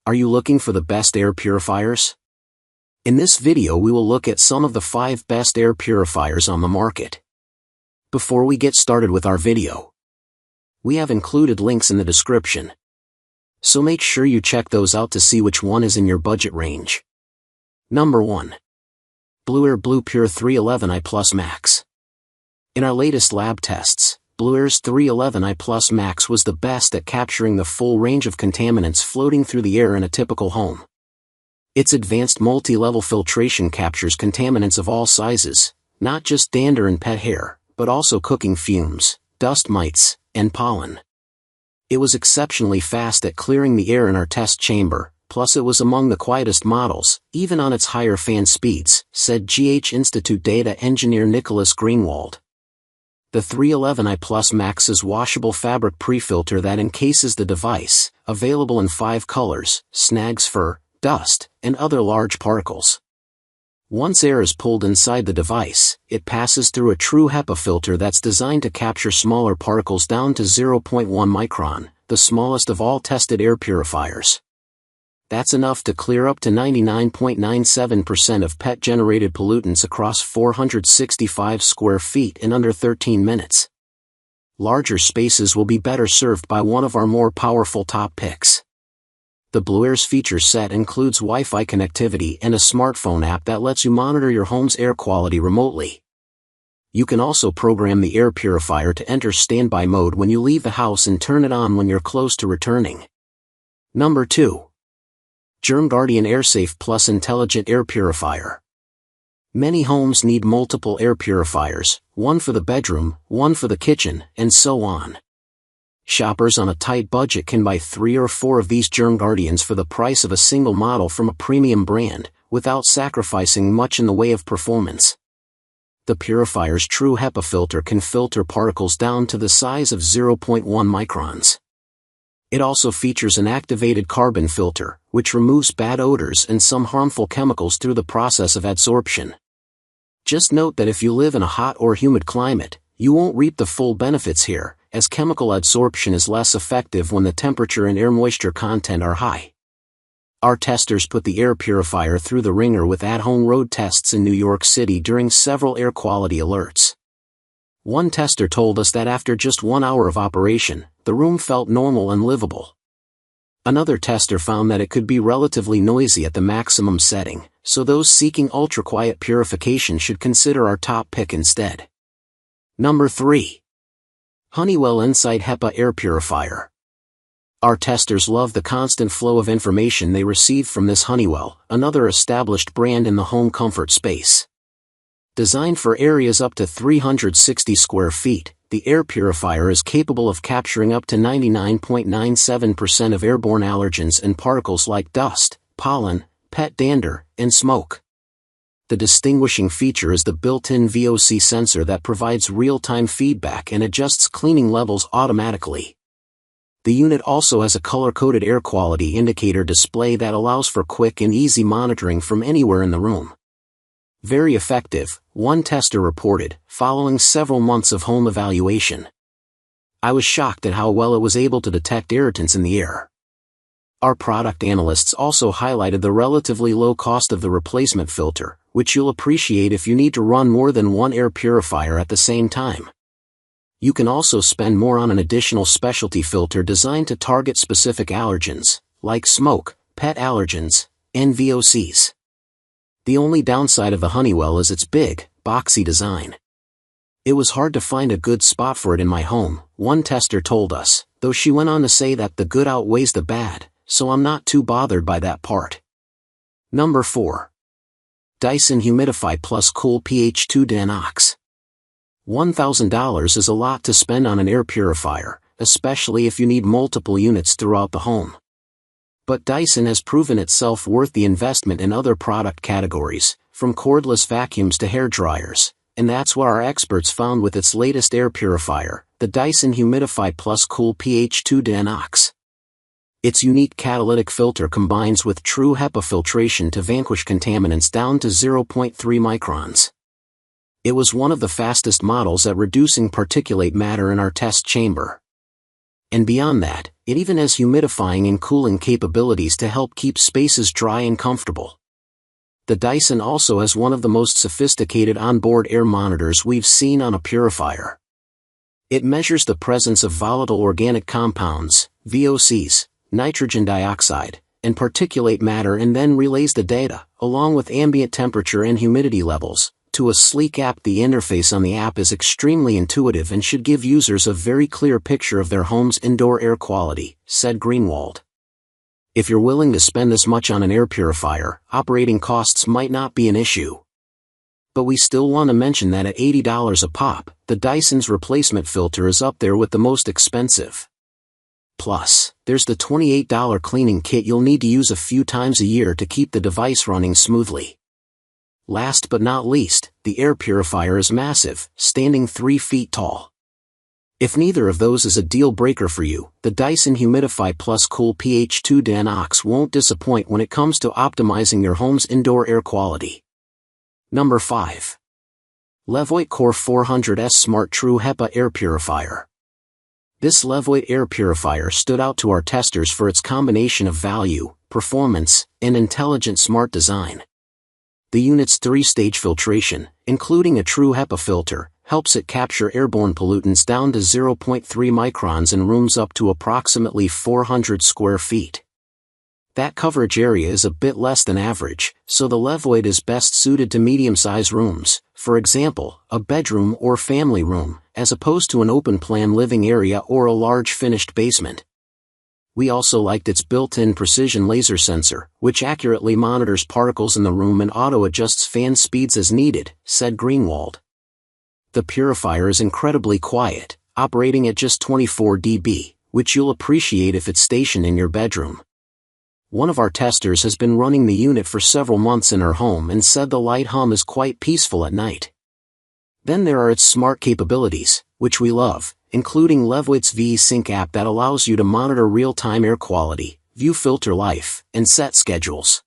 Are you looking for the best air purifiers? In this video we will look at some of the 5 best air purifiers on the market. Before we get started with our video, we have included links in the description, so make sure you check those out to see which one is in your budget range. Number 1. Blueair Bluepure 311i Plus Max. In our latest lab tests, Blueair's 311i Plus Max was the best at capturing the full range of contaminants floating through the air in a typical home. Its advanced multi-level filtration captures contaminants of all sizes, not just dander and pet hair, but also cooking fumes, dust mites, and pollen. It was exceptionally fast at clearing the air in our test chamber, plus it was among the quietest models, even on its higher fan speeds, said GH Institute data engineer Nicholas Greenwald. The 311i Plus Max's washable fabric pre-filter that encases the device, available in 5 colors, snags fur, dust, and other large particles. Once air is pulled inside the device, it passes through a true HEPA filter that's designed to capture smaller particles down to 0.1 micron, the smallest of all tested air purifiers. That's enough to clear up to 99.97% of pet-generated pollutants across 465 square feet in under 13 minutes. Larger spaces will be better served by one of our more powerful top picks. The Blueair's feature set includes Wi-Fi connectivity and a smartphone app that lets you monitor your home's air quality remotely. You can also program the air purifier to enter standby mode when you leave the house and turn it on when you're close to returning. Number 2. GermGuardian AirSafe Plus Intelligent Air Purifier. Many homes need multiple air purifiers, one for the bedroom, one for the kitchen, and so on. Shoppers on a tight budget can buy 3 or 4 of these GermGuardians for the price of a single model from a premium brand, without sacrificing much in the way of performance. The purifier's true HEPA filter can filter particles down to the size of 0.1 microns. It also features an activated carbon filter, which removes bad odors and some harmful chemicals through the process of adsorption. Just note that if you live in a hot or humid climate, you won't reap the full benefits here, as chemical adsorption is less effective when the temperature and air moisture content are high. Our testers put the air purifier through the ringer with at-home road tests in New York City during several air quality alerts. One tester told us that after just 1 hour of operation, the room felt normal and livable. Another tester found that it could be relatively noisy at the maximum setting, so those seeking ultra-quiet purification should consider our top pick instead. Number 3. Honeywell Insight HEPA Air Purifier. Our testers love the constant flow of information they receive from this Honeywell, another established brand in the home comfort space. Designed for areas up to 360 square feet, the air purifier is capable of capturing up to 99.97% of airborne allergens and particles like dust, pollen, pet dander, and smoke. The distinguishing feature is the built-in VOC sensor that provides real-time feedback and adjusts cleaning levels automatically. The unit also has a color-coded air quality indicator display that allows for quick and easy monitoring from anywhere in the room. Very effective, one tester reported, following several months of home evaluation. I was shocked at how well it was able to detect irritants in the air. Our product analysts also highlighted the relatively low cost of the replacement filter, which you'll appreciate if you need to run more than one air purifier at the same time. You can also spend more on an additional specialty filter designed to target specific allergens, like smoke, pet allergens, and VOCs. The only downside of the Honeywell is its big, boxy design. It was hard to find a good spot for it in my home, one tester told us, though she went on to say that the good outweighs the bad, so I'm not too bothered by that part. Number 4. Dyson Humidify+Cool pH2 De-NOx. $1,000 is a lot to spend on an air purifier, especially if you need multiple units throughout the home. But Dyson has proven itself worth the investment in other product categories, from cordless vacuums to hair dryers, and that's what our experts found with its latest air purifier, the Dyson Humidify+Cool pH2 De-NOx. Its unique catalytic filter combines with true HEPA filtration to vanquish contaminants down to 0.3 microns. It was one of the fastest models at reducing particulate matter in our test chamber. And beyond that, it even has humidifying and cooling capabilities to help keep spaces dry and comfortable. The Dyson also has one of the most sophisticated onboard air monitors we've seen on a purifier. It measures the presence of volatile organic compounds, VOCs, nitrogen dioxide, and particulate matter, and then relays the data, along with ambient temperature and humidity levels, to a sleek app. The interface on the app is extremely intuitive and should give users a very clear picture of their home's indoor air quality, said Greenwald. If you're willing to spend this much on an air purifier, operating costs might not be an issue. But we still want to mention that at $80 a pop, the Dyson's replacement filter is up there with the most expensive. Plus, there's the $28 cleaning kit you'll need to use a few times a year to keep the device running smoothly. Last but not least, the air purifier is massive, standing 3 feet tall. If neither of those is a deal breaker for you, the Dyson Humidify+Cool PH2 De-NOx won't disappoint when it comes to optimizing your home's indoor air quality. Number 5. Levoit Core 400S Smart True HEPA Air Purifier. This Levoit air purifier stood out to our testers for its combination of value, performance, and intelligent smart design. The unit's 3-stage filtration, including a true HEPA filter, helps it capture airborne pollutants down to 0.3 microns in rooms up to approximately 400 square feet. That coverage area is a bit less than average, so the Levoit is best suited to medium-sized rooms, for example, a bedroom or family room, as opposed to an open-plan living area or a large finished basement. We also liked its built-in precision laser sensor, which accurately monitors particles in the room and auto-adjusts fan speeds as needed, said Greenwald. The purifier is incredibly quiet, operating at just 24 dB, which you'll appreciate if it's stationed in your bedroom. One of our testers has been running the unit for several months in her home and said the light hum is quite peaceful at night. Then there are its smart capabilities, which we love, including Levoit's V-Sync app that allows you to monitor real-time air quality, view filter life, and set schedules.